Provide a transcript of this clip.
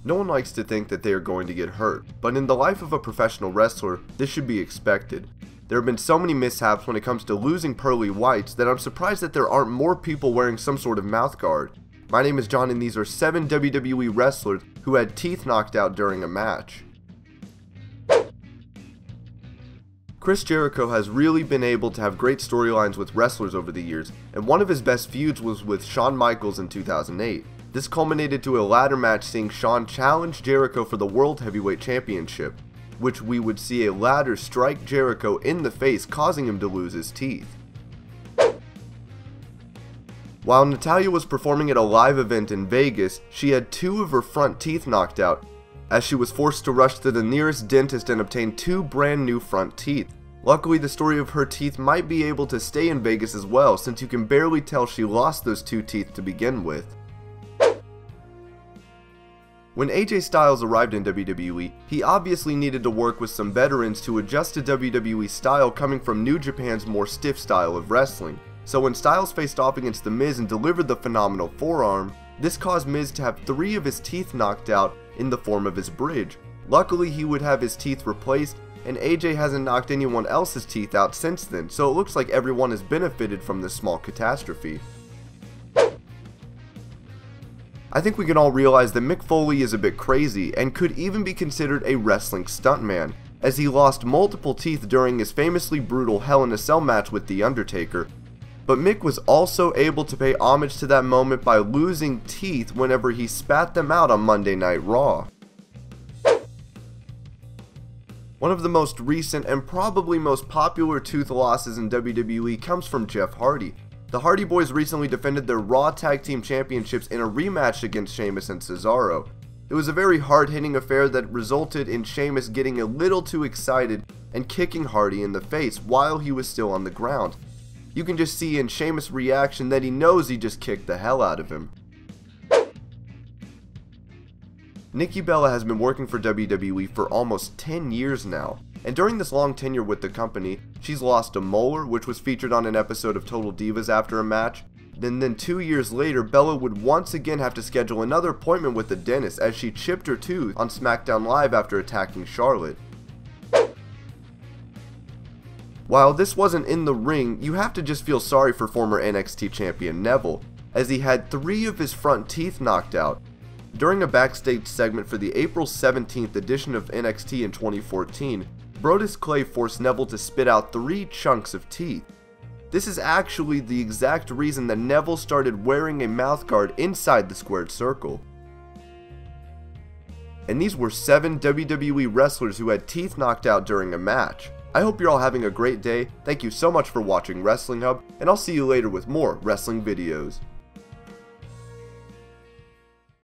No one likes to think that they are going to get hurt, but in the life of a professional wrestler, this should be expected. There have been so many mishaps when it comes to losing pearly whites that I'm surprised that there aren't more people wearing some sort of mouth guard. My name is John and these are 7 WWE wrestlers who had teeth knocked out during a match. Chris Jericho has really been able to have great storylines with wrestlers over the years, and one of his best feuds was with Shawn Michaels in 2008. This culminated to a ladder match seeing Shawn challenge Jericho for the World Heavyweight Championship, which we would see a ladder strike Jericho in the face, causing him to lose his teeth. While Natalya was performing at a live event in Vegas, she had 2 of her front teeth knocked out, as she was forced to rush to the nearest dentist and obtain 2 brand new front teeth. Luckily, the story of her teeth might be able to stay in Vegas as well, since you can barely tell she lost those 2 teeth to begin with. When AJ Styles arrived in WWE, he obviously needed to work with some veterans to adjust to WWE style coming from New Japan's more stiff style of wrestling. So when Styles faced off against The Miz and delivered the phenomenal forearm, this caused Miz to have 3 of his teeth knocked out in the form of his bridge. Luckily, he would have his teeth replaced, and AJ hasn't knocked anyone else's teeth out since then, so it looks like everyone has benefited from this small catastrophe. I think we can all realize that Mick Foley is a bit crazy and could even be considered a wrestling stuntman, as he lost multiple teeth during his famously brutal Hell in a Cell match with The Undertaker. But Mick was also able to pay homage to that moment by losing teeth whenever he spat them out on Monday Night Raw. One of the most recent and probably most popular tooth losses in WWE comes from Jeff Hardy. The Hardy Boys recently defended their Raw Tag Team Championships in a rematch against Sheamus and Cesaro. It was a very hard-hitting affair that resulted in Sheamus getting a little too excited and kicking Hardy in the face while he was still on the ground. You can just see in Sheamus' reaction that he knows he just kicked the hell out of him. Nikki Bella has been working for WWE for almost 10 years now, and during this long tenure with the company, she's lost a molar, which was featured on an episode of Total Divas after a match. Then 2 years later, Bella would once again have to schedule another appointment with the dentist as she chipped her tooth on SmackDown Live after attacking Charlotte. While this wasn't in the ring, you have to just feel sorry for former NXT champion Neville, as he had 3 of his front teeth knocked out. During a backstage segment for the April 17th edition of NXT in 2014, Brodus Clay forced Neville to spit out 3 chunks of teeth. This is actually the exact reason that Neville started wearing a mouthguard inside the squared circle. And these were 7 WWE wrestlers who had teeth knocked out during a match. I hope you're all having a great day. Thank you so much for watching Wrestling Hub, and I'll see you later with more wrestling videos.